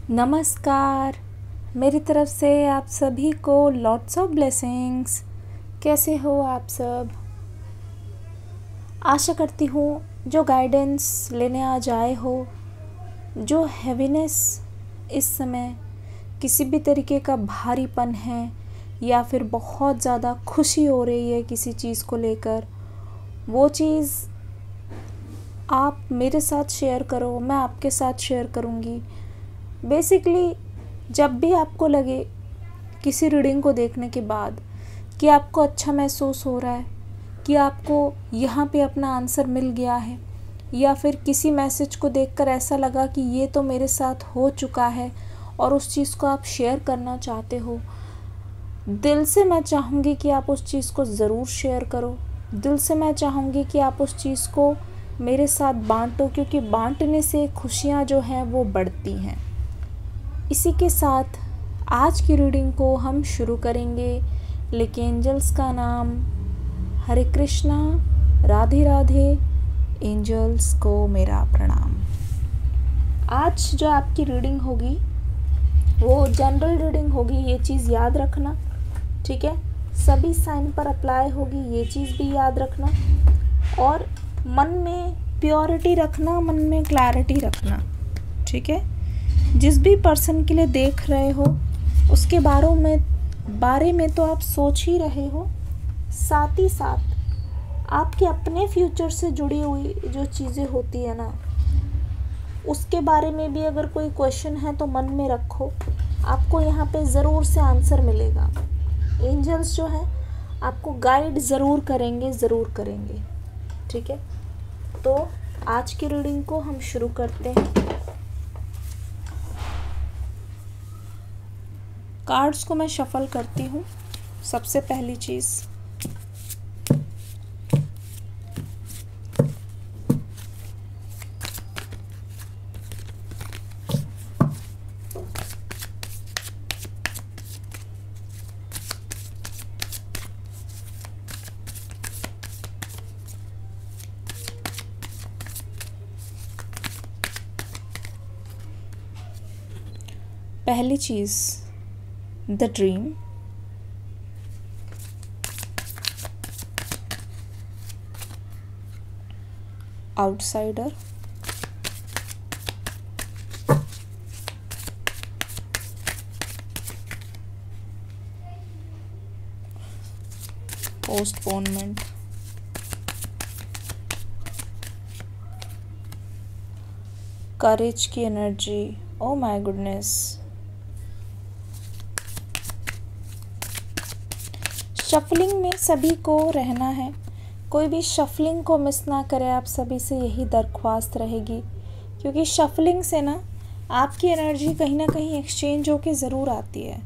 नमस्कार। मेरी तरफ से आप सभी को लॉट्स ऑफ ब्लेसिंग्स। कैसे हो आप सब? आशा करती हूँ जो गाइडेंस लेने आज आए हो, जो हैवीनेस इस समय किसी भी तरीके का भारीपन है या फिर बहुत ज़्यादा खुशी हो रही है किसी चीज़ को लेकर, वो चीज़ आप मेरे साथ शेयर करो, मैं आपके साथ शेयर करूँगी। बेसिकली जब भी आपको लगे किसी रीडिंग को देखने के बाद कि आपको अच्छा महसूस हो रहा है, कि आपको यहाँ पे अपना आंसर मिल गया है, या फिर किसी मैसेज को देखकर ऐसा लगा कि ये तो मेरे साथ हो चुका है और उस चीज़ को आप शेयर करना चाहते हो, दिल से मैं चाहूँगी कि आप उस चीज़ को ज़रूर शेयर करो। दिल से मैं चाहूँगी कि आप उस चीज़ को मेरे साथ बांटो, क्योंकि बांटने से खुशियाँ जो हैं वो बढ़ती हैं। इसी के साथ आज की रीडिंग को हम शुरू करेंगे। लेकिन एंजल्स का नाम, हरे कृष्णा, राधे राधे। एंजल्स को मेरा प्रणाम। आज जो आपकी रीडिंग होगी वो जनरल रीडिंग होगी, ये चीज़ याद रखना, ठीक है। सभी साइन पर अप्लाई होगी, ये चीज़ भी याद रखना। और मन में प्योरिटी रखना, मन में क्लैरिटी रखना, ठीक है। जिस भी पर्सन के लिए देख रहे हो उसके बारे में तो आप सोच ही रहे हो, साथ ही साथ आपके अपने फ्यूचर से जुड़ी हुई जो चीज़ें होती है ना, उसके बारे में भी अगर कोई क्वेश्चन है तो मन में रखो, आपको यहाँ पे ज़रूर से आंसर मिलेगा। एंजल्स जो है आपको गाइड ज़रूर करेंगे, ठीक है। तो आज की रीडिंग को हम शुरू करते हैं। कार्ड्स को मैं शफल करती हूँ। सबसे पहली चीज़, पहली चीज़ द ड्रीम, आउटसाइडर, पोस्टपोनमेंट, करेज की energy, oh my goodness, shuffling में सभी को रहना है, कोई भी शफलिंग को मिस ना करे, आप सभी से यही दरख्वास्त रहेगी, क्योंकि शफलिंग से ना आपकी एनर्जी कहीं ना कहीं एक्सचेंज होके ज़रूर आती है,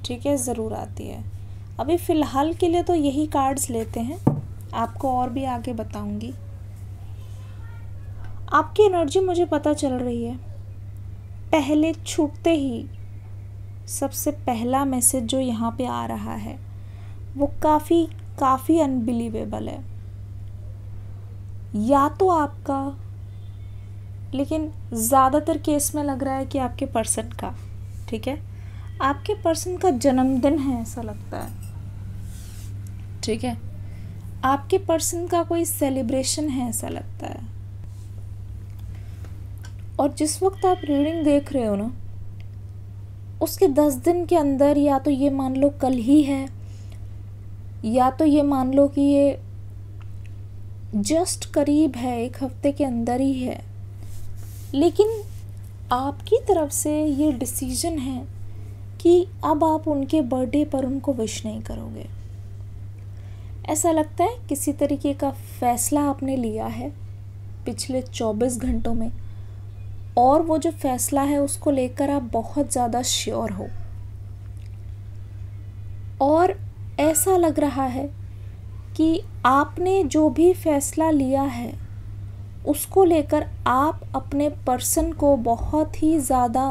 ठीक है, ज़रूर आती है। अभी फ़िलहाल के लिए तो यही कार्ड्स लेते हैं, आपको और भी आगे बताऊंगी। आपकी एनर्जी मुझे पता चल रही है, पहले छूटते ही सबसे पहला मैसेज जो यहाँ पे आ रहा है वो काफ़ी अनबिलीवेबल है, या तो आपका, लेकिन ज़्यादातर केस में लग रहा है कि आपके पर्सन का, ठीक है, आपके पर्सन का जन्मदिन है ऐसा लगता है, ठीक है, आपके पर्सन का कोई सेलिब्रेशन है ऐसा लगता है। और जिस वक्त आप रीडिंग देख रहे हो ना, उसके 10 दिन के अंदर या तो ये मान लो कल ही है, या तो ये मान लो कि ये जस्ट करीब है, 1 हफ्ते के अंदर ही है, लेकिन आपकी तरफ से ये डिसीजन है कि अब आप उनके बर्थडे पर उनको विश नहीं करोगे। ऐसा लगता है किसी तरीके का फैसला आपने लिया है पिछले 24 घंटों में, और वो जो फैसला है उसको लेकर आप बहुत ज़्यादा श्योर हो, और ऐसा लग रहा है कि आपने जो भी फैसला लिया है उसको लेकर आप अपने पर्सन को बहुत ही ज़्यादा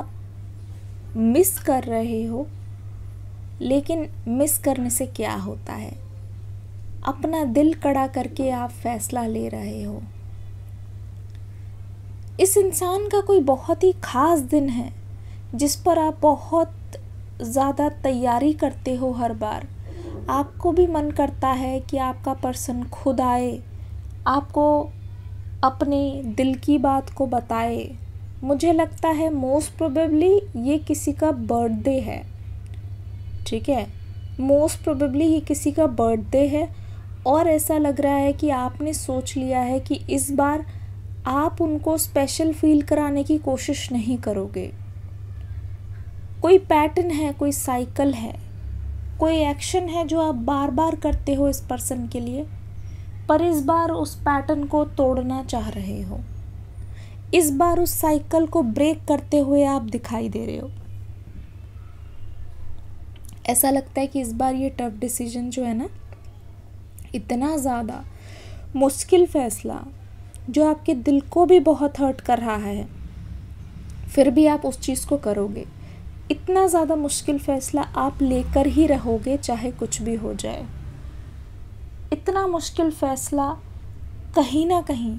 मिस कर रहे हो। लेकिन मिस करने से क्या होता है, अपना दिल कड़ा करके आप फैसला ले रहे हो। इस इंसान का कोई बहुत ही ख़ास दिन है, जिस पर आप बहुत ज़्यादा तैयारी करते हो हर बार। आपको भी मन करता है कि आपका पर्सन खुद आए, आपको अपने दिल की बात को बताए। मुझे लगता है मोस्ट प्रोबेबली ये किसी का बर्थडे है, ठीक है, मोस्ट प्रोबेबली ये किसी का बर्थडे है और ऐसा लग रहा है कि आपने सोच लिया है कि इस बार आप उनको स्पेशल फील कराने की कोशिश नहीं करोगे। कोई पैटर्न है, कोई साइकिल है, कोई एक्शन है जो आप बार बार करते हो इस पर्सन के लिए, पर इस बार उस पैटर्न को तोड़ना चाह रहे हो। इस बार उस साइकिल को ब्रेक करते हुए आप दिखाई दे रहे हो। ऐसा लगता है कि इस बार ये टफ डिसीजन जो है ना, इतना ज़्यादा मुश्किल फैसला जो आपके दिल को भी बहुत हर्ट कर रहा है, फिर भी आप उस चीज़ को करोगे। इतना ज़्यादा मुश्किल फैसला आप लेकर ही रहोगे चाहे कुछ भी हो जाए। इतना मुश्किल फैसला कहीं ना कहीं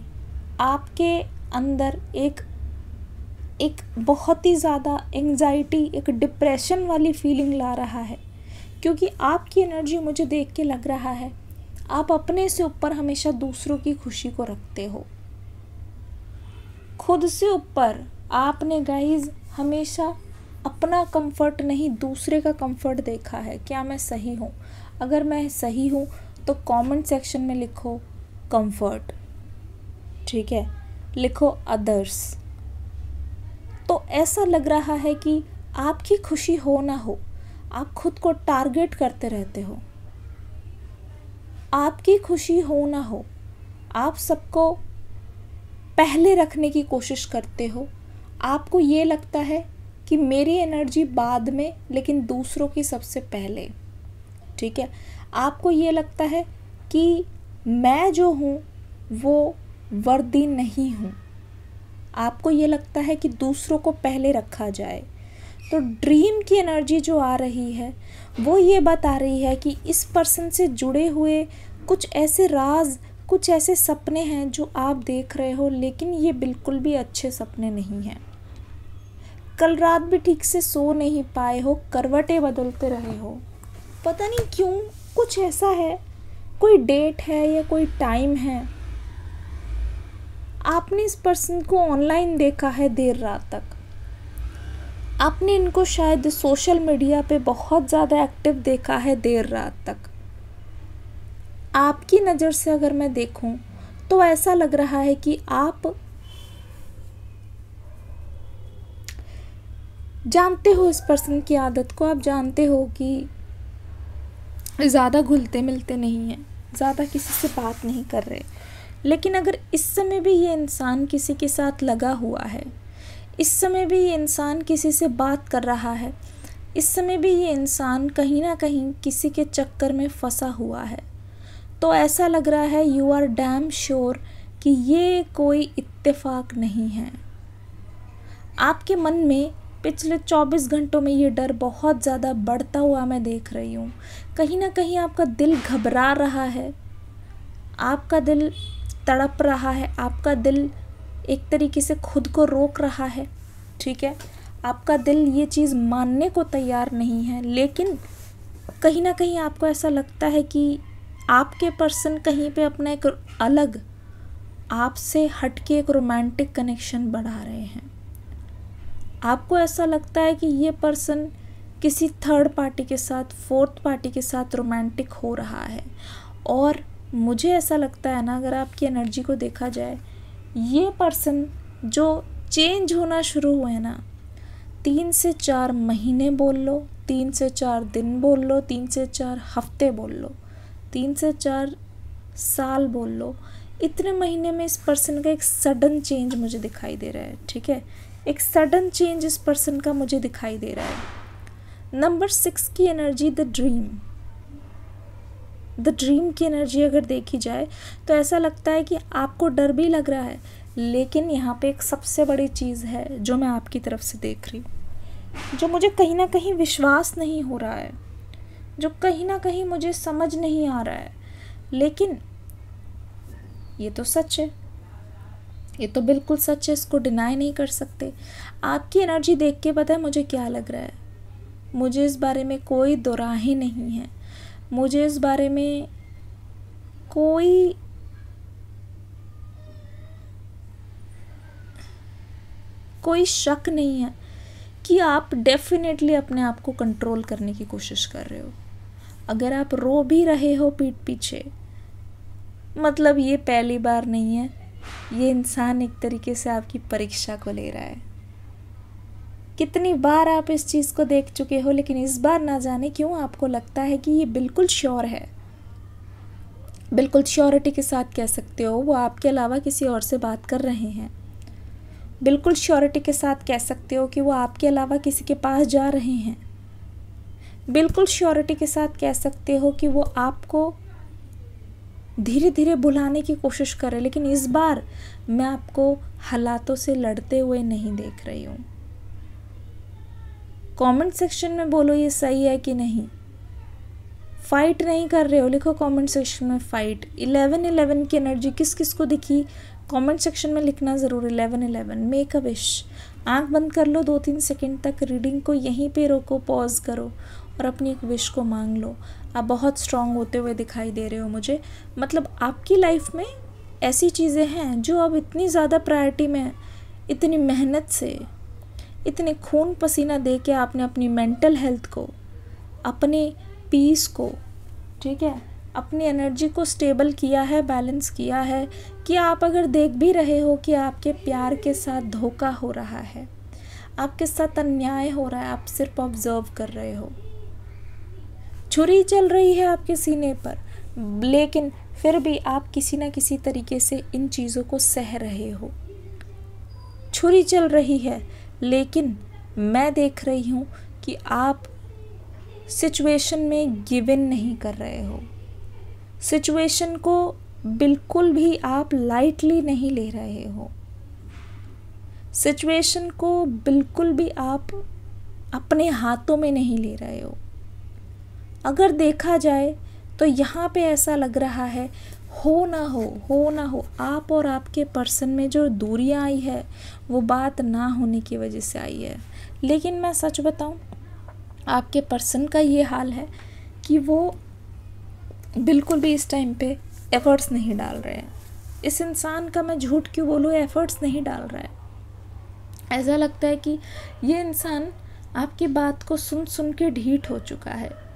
आपके अंदर एक बहुत ही ज़्यादा एंग्जाइटी, एक डिप्रेशन वाली फीलिंग ला रहा है, क्योंकि आपकी एनर्जी मुझे देख के लग रहा है आप अपने से ऊपर हमेशा दूसरों की खुशी को रखते हो। खुद से ऊपर आपने गाइज हमेशा अपना कंफर्ट नहीं, दूसरे का कंफर्ट देखा है। क्या मैं सही हूँ? अगर मैं सही हूँ तो कमेंट सेक्शन में लिखो कंफर्ट, ठीक है, लिखो अदर्स। तो ऐसा लग रहा है कि आपकी खुशी हो ना हो, आप खुद को टारगेट करते रहते हो। आपकी खुशी हो ना हो, आप सबको पहले रखने की कोशिश करते हो। आपको ये लगता है कि मेरी एनर्जी बाद में, लेकिन दूसरों की सबसे पहले, ठीक है। आपको ये लगता है कि मैं जो हूँ वो वर्दी नहीं हूँ। आपको ये लगता है कि दूसरों को पहले रखा जाए। तो ड्रीम की एनर्जी जो आ रही है वो ये बता रही है कि इस पर्सन से जुड़े हुए कुछ ऐसे राज, कुछ ऐसे सपने हैं जो आप देख रहे हो, लेकिन ये बिल्कुल भी अच्छे सपने नहीं हैं। कल रात भी ठीक से सो नहीं पाए हो, करवटें बदलते रहे हो, पता नहीं क्यों। कुछ ऐसा है, कोई डेट है या कोई टाइम है। आपने इस पर्सन को ऑनलाइन देखा है देर रात तक। आपने इनको शायद सोशल मीडिया पे बहुत ज़्यादा एक्टिव देखा है देर रात तक। आपकी नज़र से अगर मैं देखूं तो ऐसा लग रहा है कि आप जानते हो इस पर्सन की आदत को। आप जानते हो कि ज़्यादा घुलते मिलते नहीं हैं, ज़्यादा किसी से बात नहीं कर रहे, लेकिन अगर इस समय भी ये इंसान किसी के साथ लगा हुआ है, इस समय भी ये इंसान किसी से बात कर रहा है, इस समय भी ये इंसान कहीं ना कहीं किसी के चक्कर में फंसा हुआ है, तो ऐसा लग रहा है यू आर डैम श्योर कि ये कोई इत्तेफाक नहीं है। आपके मन में पिछले 24 घंटों में ये डर बहुत ज़्यादा बढ़ता हुआ मैं देख रही हूँ। कहीं ना कहीं आपका दिल घबरा रहा है, आपका दिल तड़प रहा है, आपका दिल एक तरीके से खुद को रोक रहा है, ठीक है। आपका दिल ये चीज़ मानने को तैयार नहीं है, लेकिन कहीं ना कहीं आपको ऐसा लगता है कि आपके पर्सन कहीं पे अपना एक अलग, आपसे हटके एक रोमांटिक कनेक्शन बढ़ा रहे हैं। आपको ऐसा लगता है कि ये पर्सन किसी थर्ड पार्टी के साथ, फोर्थ पार्टी के साथ रोमांटिक हो रहा है। और मुझे ऐसा लगता है ना, अगर आपकी एनर्जी को देखा जाए, ये पर्सन जो चेंज होना शुरू हुए हैं ना, 3 से 4 महीने बोल लो, 3 से 4 दिन बोल लो, 3 से 4 हफ्ते बोल लो, 3 से 4 साल बोल लो, इतने महीने में इस पर्सन का एक सडन चेंज मुझे दिखाई दे रहा है, ठीक है। एक सडन चेंज इस पर्सन का मुझे दिखाई दे रहा है। नंबर 6 की एनर्जी, द ड्रीम की एनर्जी अगर देखी जाए तो ऐसा लगता है कि आपको डर भी लग रहा है, लेकिन यहाँ पे एक सबसे बड़ी चीज़ है जो मैं आपकी तरफ से देख रही हूँ, जो मुझे कहीं ना कहीं विश्वास नहीं हो रहा है, जो कहीं ना कहीं मुझे समझ नहीं आ रहा है, लेकिन ये तो सच है। ये तो बिल्कुल सच है, इसको डिनाई नहीं कर सकते। आपकी एनर्जी देख के पता है मुझे क्या लग रहा है, मुझे इस बारे में कोई दोराही नहीं है, मुझे इस बारे में कोई शक नहीं है कि आप डेफिनेटली अपने आप को कंट्रोल करने की कोशिश कर रहे हो। अगर आप रो भी रहे हो पीठ पीछे, मतलब ये पहली बार नहीं है, ये इंसान एक तरीके से आपकी परीक्षा को ले रहा है। कितनी बार आप इस चीज़ को देख चुके हो, लेकिन इस बार ना जाने क्यों आपको लगता है कि ये बिल्कुल श्योर है। बिल्कुल श्योरिटी के साथ कह सकते हो वो आपके अलावा किसी और से बात कर रहे हैं। बिल्कुल श्योरिटी के साथ कह सकते हो कि वो आपके अलावा किसी के पास जा रहे हैं। बिल्कुल श्योरिटी के साथ कह सकते हो कि वो आपको धीरे धीरे बुलाने की कोशिश कर रहे हैं, लेकिन इस बार मैं आपको हालातों से लड़ते हुए नहीं देख रही हूँ। कमेंट सेक्शन में बोलो ये सही है कि नहीं। फाइट नहीं कर रहे हो, लिखो कमेंट सेक्शन में फाइट। 11-11 की एनर्जी किस किस को दिखी कमेंट सेक्शन में लिखना ज़रूर। 11-11 मेक अ विश। आंख बंद कर लो 2-3 सेकंड तक, रीडिंग को यहीं पे रोको, पॉज करो और अपनी एक विश को मांग लो। आप बहुत स्ट्रांग होते हुए दिखाई दे रहे हो मुझे, मतलब आपकी लाइफ में ऐसी चीज़ें हैं जो अब इतनी ज़्यादा प्रायोरिटी में, इतनी मेहनत से, इतने खून पसीना दे के आपने अपनी मेंटल हेल्थ को, अपने पीस को, ठीक है, अपनी एनर्जी को स्टेबल किया है, बैलेंस किया है, कि आप अगर देख भी रहे हो कि आपके प्यार के साथ धोखा हो रहा है, आपके साथ अन्याय हो रहा है, आप सिर्फ ऑब्जर्व कर रहे हो। छुरी चल रही है आपके सीने पर, लेकिन फिर भी आप किसी ना किसी तरीके से इन चीज़ों को सह रहे हो। छुरी चल रही है, लेकिन मैं देख रही हूँ कि आप सिचुएशन में गिव इन नहीं कर रहे हो। सिचुएशन को बिल्कुल भी आप लाइटली नहीं ले रहे हो। सिचुएशन को बिल्कुल भी आप अपने हाथों में नहीं ले रहे हो। अगर देखा जाए तो यहाँ पे ऐसा लग रहा है, हो ना हो, आप और आपके पर्सन में जो दूरियां आई है वो बात ना होने की वजह से आई है। लेकिन मैं सच बताऊं, आपके पर्सन का ये हाल है कि वो बिल्कुल भी इस टाइम पे एफर्ट्स नहीं डाल रहे हैं। इस इंसान का मैं झूठ क्यों बोलूँ, एफर्ट्स नहीं डाल रहा है। ऐसा लगता है कि ये इंसान आपकी बात को सुन सुन के ढीठ हो चुका है।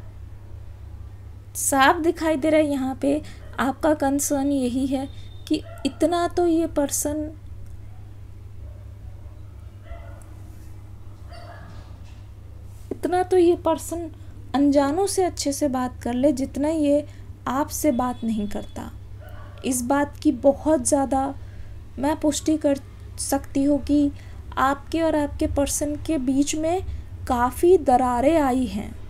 साफ दिखाई दे रहा है यहाँ पे आपका कंसर्न यही है कि इतना तो ये पर्सन अनजानों से अच्छे से बात कर ले जितना ये आपसे बात नहीं करता। इस बात की बहुत ज़्यादा मैं पुष्टि कर सकती हूँ कि आपके और आपके पर्सन के बीच में काफ़ी दरारें आई हैं।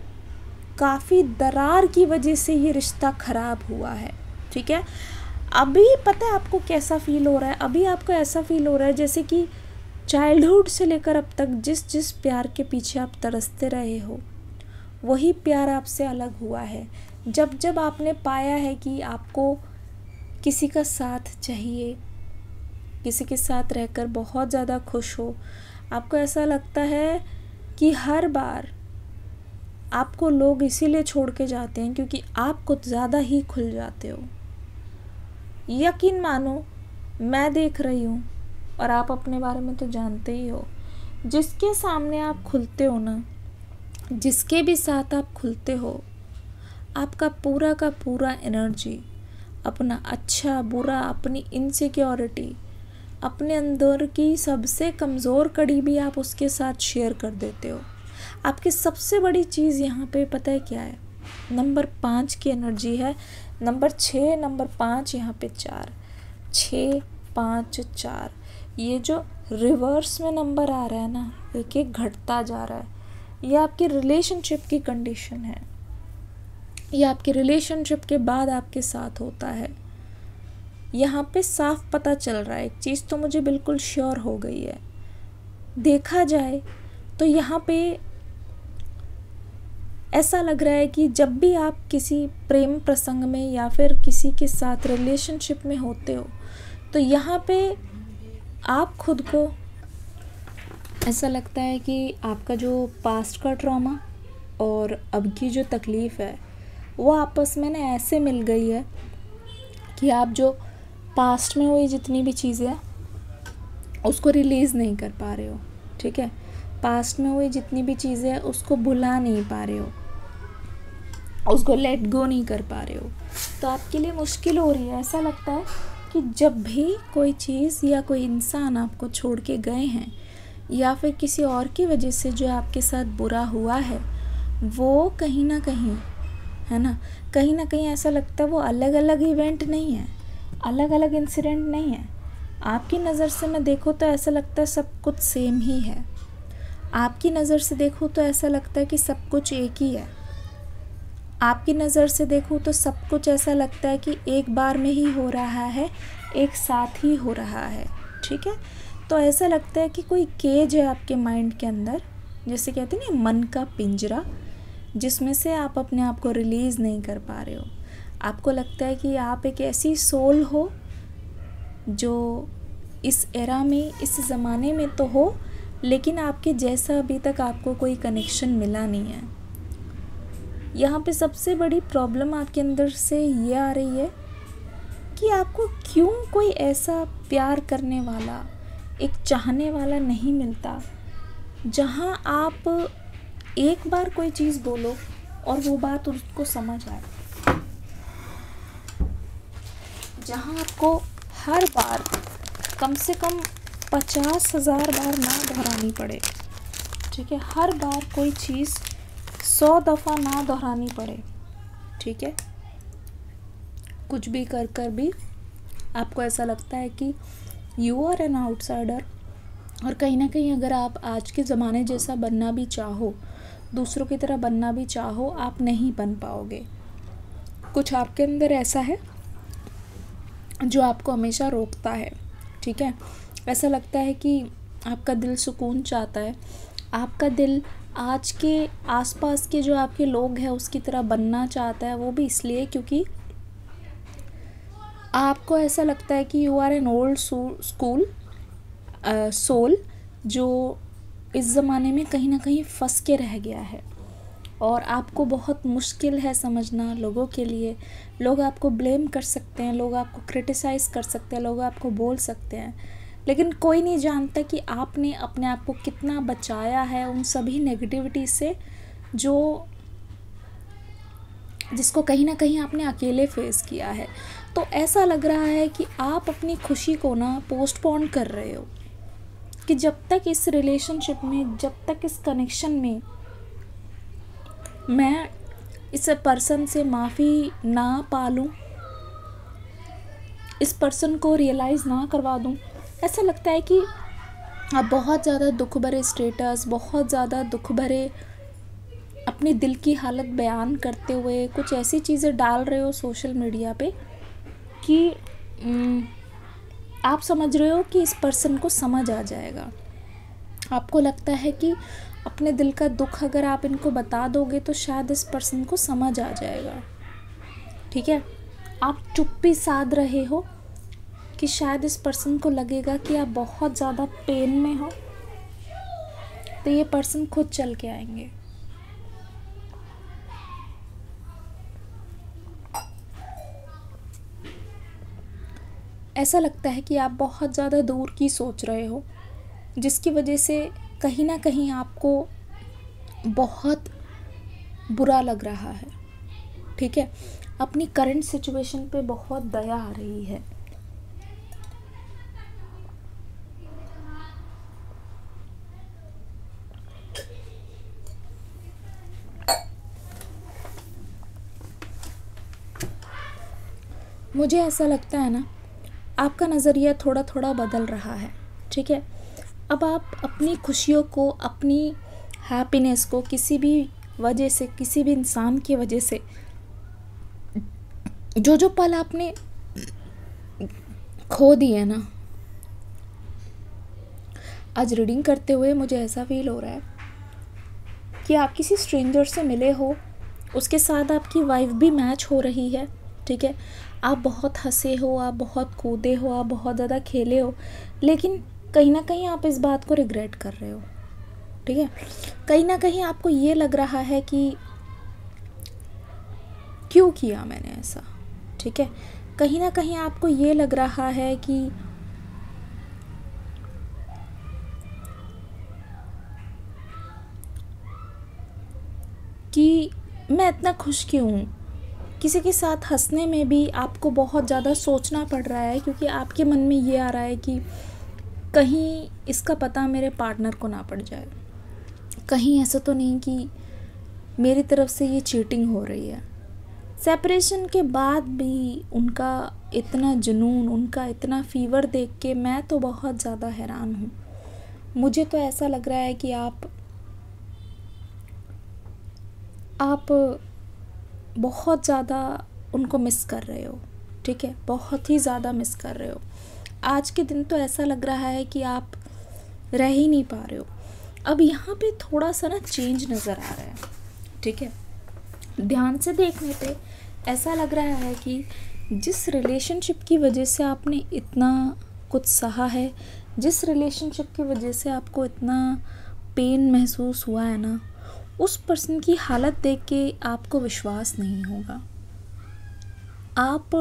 काफ़ी दरार की वजह से ये रिश्ता ख़राब हुआ है, ठीक है। अभी पता है आपको कैसा फील हो रहा है, अभी आपको ऐसा फील हो रहा है जैसे कि चाइल्डहुड से लेकर अब तक जिस जिस प्यार के पीछे आप तरसते रहे हो वही प्यार आपसे अलग हुआ है। जब जब आपने पाया है कि आपको किसी का साथ चाहिए, किसी के साथ रहकर बहुत ज़्यादा खुश हो, आपको ऐसा लगता है कि हर बार आपको लोग इसीलिए छोड़ के जाते हैं क्योंकि आप कुछ ज़्यादा ही खुल जाते हो। यकीन मानो मैं देख रही हूँ और आप अपने बारे में तो जानते ही हो, जिसके सामने आप खुलते हो ना, जिसके भी साथ आप खुलते हो, आपका पूरा का पूरा एनर्जी, अपना अच्छा बुरा, अपनी इनसिक्योरिटी, अपने अंदर की सबसे कमज़ोर कड़ी भी आप उसके साथ शेयर कर देते हो। आपकी सबसे बड़ी चीज़ यहाँ पे पता है क्या है? नंबर 5 की एनर्जी है। नंबर 6, नंबर 5, यहाँ पे 4, 6, 5, 4, ये जो रिवर्स में नंबर आ रहा है ना, एक एक घटता जा रहा है। ये आपकी रिलेशनशिप की कंडीशन है। ये आपके रिलेशनशिप के बाद आपके साथ होता है। यहाँ पे साफ पता चल रहा है, एक चीज़ तो मुझे बिल्कुल श्योर हो गई है। देखा जाए तो यहाँ पे ऐसा लग रहा है कि जब भी आप किसी प्रेम प्रसंग में या फिर किसी के साथ रिलेशनशिप में होते हो तो यहाँ पे आप खुद को ऐसा लगता है कि आपका जो पास्ट का ट्रॉमा और अब की जो तकलीफ़ है वो आपस में ना ऐसे मिल गई है कि आप जो पास्ट में हुई जितनी भी चीज़ें हैं उसको रिलीज़ नहीं कर पा रहे हो। ठीक है, पास्ट में हुई जितनी भी चीज़ें हैं उसको भुला नहीं पा रहे हो, उसको लेट गो नहीं कर पा रहे हो। तो आपके लिए मुश्किल हो रही है। ऐसा लगता है कि जब भी कोई चीज़ या कोई इंसान आपको छोड़ के गए हैं या फिर किसी और की वजह से जो आपके साथ बुरा हुआ है वो कहीं ना कहीं, है ना, कहीं ना कहीं ऐसा लगता है वो अलग अलग इवेंट नहीं है, अलग अलग इंसिडेंट नहीं है। आपकी नज़र से मैं देखो तो ऐसा लगता है सब कुछ सेम ही है। आपकी नज़र से देखो तो ऐसा लगता है कि सब कुछ एक ही है। आपकी नज़र से देखो तो सब कुछ ऐसा लगता है कि एक बार में ही हो रहा है, एक साथ ही हो रहा है। ठीक है, तो ऐसा लगता है कि कोई केज है आपके माइंड के अंदर, जैसे कहते हैं ना मन का पिंजरा, जिसमें से आप अपने आप को रिलीज़ नहीं कर पा रहे हो। आपको लगता है कि आप एक ऐसी सोल हो जो इस एरा में, इस ज़माने में तो हो, लेकिन आपके जैसा अभी तक आपको कोई कनेक्शन मिला नहीं है। यहाँ पे सबसे बड़ी प्रॉब्लम आपके अंदर से ये आ रही है कि आपको क्यों कोई ऐसा प्यार करने वाला, एक चाहने वाला नहीं मिलता जहाँ आप एक बार कोई चीज़ बोलो और वो बात उसको समझ आए, जहाँ आपको हर बार कम से कम 50,000 बार ना दोहरानी पड़े। ठीक है, हर बार कोई चीज़ 100 दफ़ा ना दोहरानी पड़े। ठीक है, कुछ भी कर कर भी आपको ऐसा लगता है कि यू आर एन आउटसाइडर, और कहीं ना कहीं अगर आप आज के ज़माने जैसा बनना भी चाहो, दूसरों की तरह बनना भी चाहो, आप नहीं बन पाओगे। कुछ आपके अंदर ऐसा है जो आपको हमेशा रोकता है। ठीक है, ऐसा लगता है कि आपका दिल सुकून चाहता है, आपका दिल आज के आसपास के जो आपके लोग हैं उसकी तरह बनना चाहता है। वो भी इसलिए क्योंकि आपको ऐसा लगता है कि you are an old school soul जो इस ज़माने में कहीं ना कहीं फंस के रह गया है, और आपको बहुत मुश्किल है समझना लोगों के लिए। लोग आपको ब्लेम कर सकते हैं, लोग आपको क्रिटिसाइज़ कर सकते हैं, लोग आपको बोल सकते हैं, लेकिन कोई नहीं जानता कि आपने अपने आप को कितना बचाया है उन सभी नेगेटिविटी से जिसको कहीं ना कहीं आपने अकेले फेस किया है। तो ऐसा लग रहा है कि आप अपनी खुशी को ना पोस्टपोन कर रहे हो कि जब तक इस रिलेशनशिप में, जब तक इस कनेक्शन में मैं इस पर्सन से माफ़ी ना पालूं, इस पर्सन को रियलाइज़ ना करवा दूं, ऐसा लगता है कि आप बहुत ज़्यादा दुख भरे स्टेटस, बहुत ज़्यादा दुख भरे अपने दिल की हालत बयान करते हुए कुछ ऐसी चीज़ें डाल रहे हो सोशल मीडिया पे कि आप समझ रहे हो कि इस पर्सन को समझ आ जाएगा। आपको लगता है कि अपने दिल का दुख अगर आप इनको बता दोगे तो शायद इस पर्सन को समझ आ जाएगा। ठीक है, आप चुप्पी साध रहे हो कि शायद इस पर्सन को लगेगा कि आप बहुत ज़्यादा पेन में हो, तो ये पर्सन खुद चल के आएंगे। ऐसा लगता है कि आप बहुत ज़्यादा दूर की सोच रहे हो, जिसकी वजह से कहीं ना कहीं आपको बहुत बुरा लग रहा है। ठीक है, अपनी करंट सिचुएशन पे बहुत दया आ रही है। मुझे ऐसा लगता है ना, आपका नज़रिया थोड़ा थोड़ा बदल रहा है। ठीक है, अब आप अपनी खुशियों को, अपनी हैप्पीनेस को किसी भी वजह से, किसी भी इंसान की वजह से, जो पल आपने खो दिए ना, आज रीडिंग करते हुए मुझे ऐसा फील हो रहा है कि आप किसी स्ट्रेंजर से मिले हो, उसके साथ आपकी वाइब भी मैच हो रही है। ठीक है, आप बहुत हंसे हो, आप बहुत कूदे हो, आप बहुत ज़्यादा खेले हो, लेकिन कहीं ना कहीं आप इस बात को रिग्रेट कर रहे हो, ठीक है। कहीं ना कहीं आपको ये लग रहा है कि क्यों किया मैंने ऐसा, ठीक है। कहीं ना कहीं आपको ये लग रहा है कि मैं इतना खुश क्यों हूँ। किसी के साथ हंसने में भी आपको बहुत ज़्यादा सोचना पड़ रहा है, क्योंकि आपके मन में ये आ रहा है कि कहीं इसका पता मेरे पार्टनर को ना पड़ जाए, कहीं ऐसा तो नहीं कि मेरी तरफ से ये चीटिंग हो रही है। सेपरेशन के बाद भी उनका इतना जुनून, उनका इतना फीवर देख के मैं तो बहुत ज़्यादा हैरान हूँ। मुझे तो ऐसा लग रहा है कि आप बहुत ज़्यादा उनको मिस कर रहे हो, ठीक है, बहुत ही ज़्यादा मिस कर रहे हो। आज के दिन तो ऐसा लग रहा है कि आप रह ही नहीं पा रहे हो। अब यहाँ पे थोड़ा सा ना चेंज नज़र आ रहा है, ठीक है। ध्यान से देखने पे ऐसा लग रहा है कि जिस रिलेशनशिप की वजह से आपने इतना कुछ सहा है, जिस रिलेशनशिप की वजह से आपको इतना पेन महसूस हुआ है ना, उस पर्सन की हालत देख के आपको विश्वास नहीं होगा। आप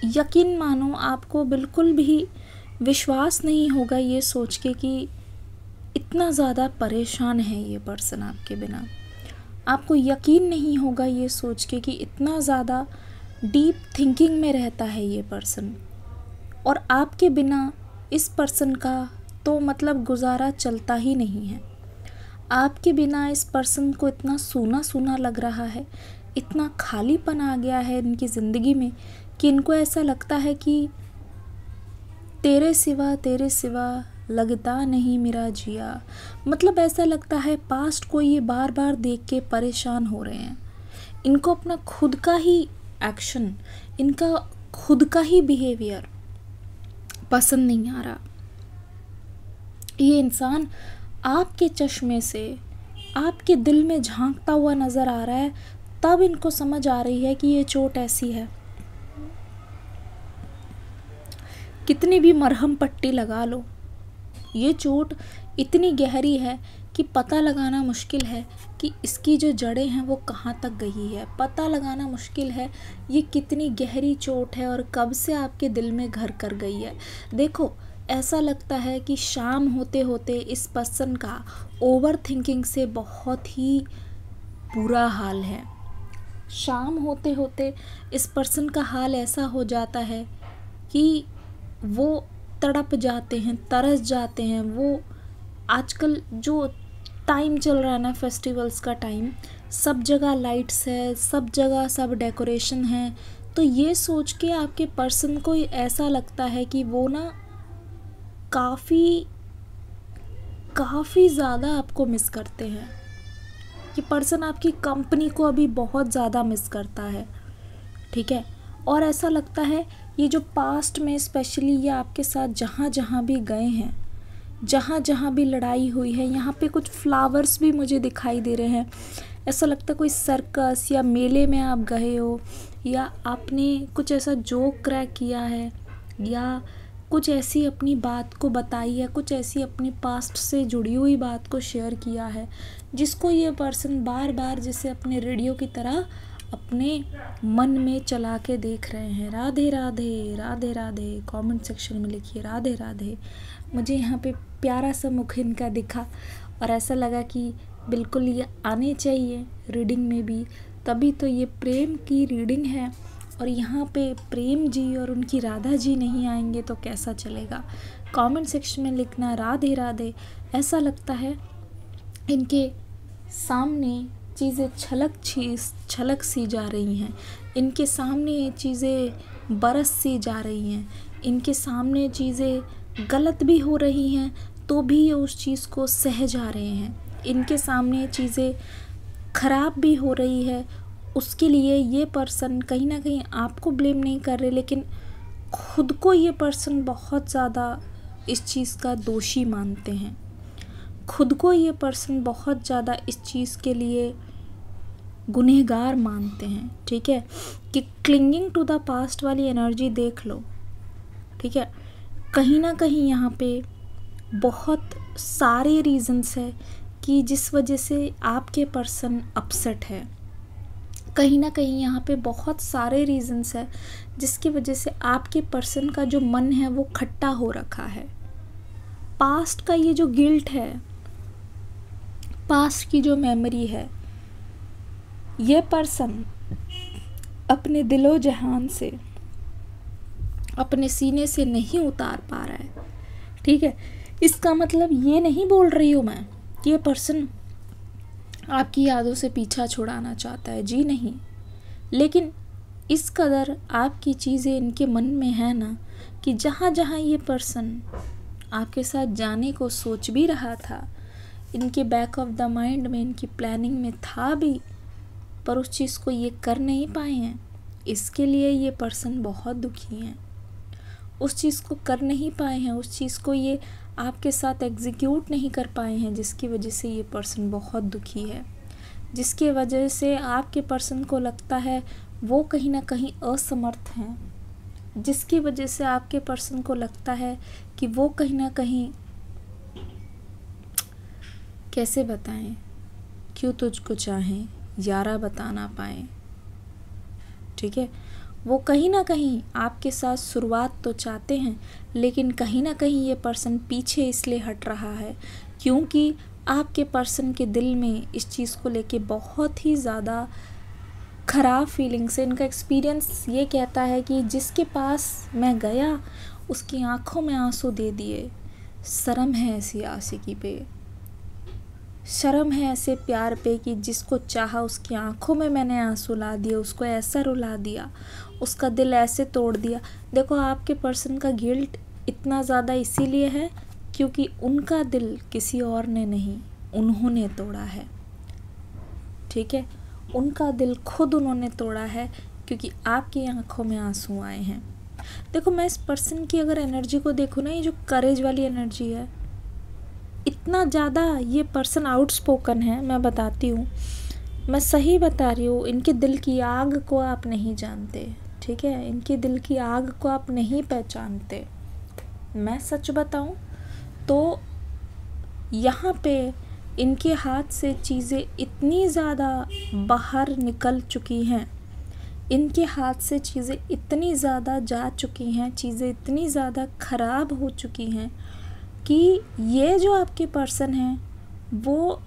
यकीन मानो, आपको बिल्कुल भी विश्वास नहीं होगा ये सोच के कि इतना ज़्यादा परेशान है ये पर्सन आपके बिना। आपको यकीन नहीं होगा ये सोच के कि इतना ज़्यादा डीप थिंकिंग में रहता है ये पर्सन, और आपके बिना इस पर्सन का तो मतलब गुजारा चलता ही नहीं है। आपके बिना इस पर्सन को इतना सूना सूना लग रहा है, इतना खालीपन आ गया है इनकी ज़िंदगी में कि इनको ऐसा लगता है कि तेरे सिवा लगता नहीं मेरा जिया। मतलब ऐसा लगता है पास्ट को ये बार बार देख के परेशान हो रहे हैं। इनको अपना खुद का ही एक्शन, इनका खुद का ही बिहेवियर पसंद नहीं आ रहा। ये इंसान आपके चश्मे से आपके दिल में झांकता हुआ नज़र आ रहा है, तब इनको समझ आ रही है कि ये चोट ऐसी है। कितनी भी मरहम पट्टी लगा लो, ये चोट इतनी गहरी है कि पता लगाना मुश्किल है कि इसकी जो जड़ें हैं वो कहाँ तक गई है। पता लगाना मुश्किल है ये कितनी गहरी चोट है और कब से आपके दिल में घर कर गई है। देखो, ऐसा लगता है कि शाम होते होते इस पर्सन का ओवर थिंकिंग से बहुत ही बुरा हाल है। शाम होते होते इस पर्सन का हाल ऐसा हो जाता है कि वो तड़प जाते हैं, तरस जाते हैं। वो आजकल जो टाइम चल रहा है ना, फेस्टिवल्स का टाइम, सब जगह लाइट्स है, सब जगह सब डेकोरेशन है, तो ये सोच के आपके पर्सन को ऐसा लगता है कि वो ना काफ़ी ज़्यादा आपको मिस करते हैं। ये पर्सन आपकी कंपनी को अभी बहुत ज़्यादा मिस करता है, ठीक है। और ऐसा लगता है ये जो पास्ट में स्पेशली ये आपके साथ जहाँ जहाँ भी गए हैं, जहाँ जहाँ भी लड़ाई हुई है, यहाँ पे कुछ फ्लावर्स भी मुझे दिखाई दे रहे हैं। ऐसा लगता है कोई सर्कस या मेले में आप गए हो, या आपने कुछ ऐसा जोक क्रैक किया है, या कुछ ऐसी अपनी बात को बताई है, कुछ ऐसी अपनी पास्ट से जुड़ी हुई बात को शेयर किया है, जिसको ये पर्सन बार बार जैसे अपने रेडियो की तरह अपने मन में चला के देख रहे हैं। राधे राधे, राधे राधे, कमेंट सेक्शन में लिखिए राधे राधे। मुझे यहाँ पे प्यारा सा मुख इनका दिखा और ऐसा लगा कि बिल्कुल ये आने चाहिए रीडिंग में भी, तभी तो ये प्रेम की रीडिंग है। और यहाँ पे प्रेम जी और उनकी राधा जी नहीं आएंगे तो कैसा चलेगा। कमेंट सेक्शन में लिखना राधे राधे। ऐसा लगता है इनके सामने चीज़ें छलक सी जा रही हैं, इनके सामने ये चीज़ें बरस सी जा रही हैं, इनके सामने चीज़ें गलत भी हो रही हैं तो भी ये उस चीज़ को सह जा रहे हैं। इनके सामने चीज़ें ख़राब भी हो रही है, उसके लिए ये पर्सन कहीं ना कहीं आपको ब्लेम नहीं कर रहे, लेकिन खुद को ये पर्सन बहुत ज़्यादा इस चीज़ का दोषी मानते हैं। खुद को ये पर्सन बहुत ज़्यादा इस चीज़ के लिए गुनहगार मानते हैं, ठीक है। कि क्लिंगिंग टू द पास्ट वाली एनर्जी देख लो, ठीक है। कहीं ना कहीं यहाँ पे बहुत सारे रीजंस है कि जिस वजह से आपके पर्सन अपसेट है। कहीं ना कहीं यहाँ पे बहुत सारे रीजंस है जिसकी वजह से आपके पर्सन का जो मन है वो खट्टा हो रखा है। पास्ट का ये जो गिल्ट है, पास्ट की जो मेमोरी है, ये पर्सन अपने दिलो जहान से, अपने सीने से नहीं उतार पा रहा है। ठीक है, इसका मतलब ये नहीं बोल रही हूँ मैं कि ये पर्सन आपकी यादों से पीछा छुड़ाना चाहता है, जी नहीं, लेकिन इस कदर आपकी चीज़ें इनके मन में है ना कि जहाँ जहाँ ये पर्सन आपके साथ जाने को सोच भी रहा था, इनके बैक ऑफ द माइंड में, इनकी प्लानिंग में था भी, पर उस चीज़ को ये कर नहीं पाए हैं। इसके लिए ये पर्सन बहुत दुखी हैं, उस चीज़ को कर नहीं पाए हैं, उस चीज़ को ये आपके साथ एग्जीक्यूट नहीं कर पाए हैं, जिसकी वजह से ये पर्सन बहुत दुखी है, जिसकी वजह से आपके पर्सन को लगता है वो कहीं ना कहीं असमर्थ हैं, जिसकी वजह से आपके पर्सन को लगता है कि वो कहीं ना कहीं, कैसे बताएं, क्यों तुझको चाहें यारा बता ना पाए। ठीक है, वो कहीं ना कहीं आपके साथ शुरुआत तो चाहते हैं, लेकिन कहीं ना कहीं ये पर्सन पीछे इसलिए हट रहा है क्योंकि आपके पर्सन के दिल में इस चीज़ को लेके बहुत ही ज़्यादा ख़राब फीलिंग्स है। इनका एक्सपीरियंस ये कहता है कि जिसके पास मैं गया उसकी आंखों में आंसू दे दिए। शर्म है ऐसी आशिकी पे, शर्म है ऐसे प्यार पे कि जिसको चाहा उसकी आंखों में मैंने आंसू ला दिए, उसको ऐसा रुला दिया, उसका दिल ऐसे तोड़ दिया। देखो, आपके पर्सन का गिल्ट इतना ज़्यादा इसीलिए है क्योंकि उनका दिल किसी और ने नहीं, उन्होंने तोड़ा है। ठीक है, उनका दिल खुद उन्होंने तोड़ा है क्योंकि आपकी आंखों में आंसू आए हैं। देखो, मैं इस पर्सन की अगर एनर्जी को देखूँ ना, ये जो करेज वाली एनर्जी है, इतना ज़्यादा ये पर्सन आउटस्पोकन है। मैं बताती हूँ, मैं सही बता रही हूँ, इनके दिल की आग को आप नहीं जानते। ठीक है, इनके दिल की आग को आप नहीं पहचानते। मैं सच बताऊँ तो यहाँ पे इनके हाथ से चीज़ें इतनी ज़्यादा बाहर निकल चुकी हैं, इनके हाथ से चीज़ें इतनी ज़्यादा जा चुकी हैं, चीज़ें इतनी ज़्यादा ख़राब हो चुकी हैं कि ये जो आपके पर्सन हैं वो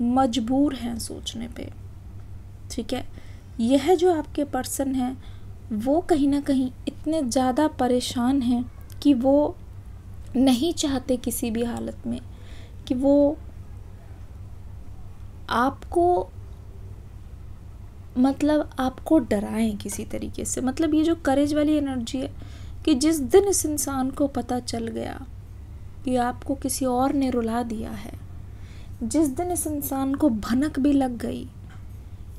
मजबूर हैं सोचने पे। ठीक है, यह जो आपके पर्सन हैं वो कहीं ना कहीं इतने ज़्यादा परेशान हैं कि वो नहीं चाहते किसी भी हालत में कि वो आपको, मतलब आपको डराएं किसी तरीके से। मतलब ये जो करेज वाली एनर्जी है कि जिस दिन इस इंसान को पता चल गया कि आपको किसी और ने रुला दिया है, जिस दिन इस इंसान को भनक भी लग गई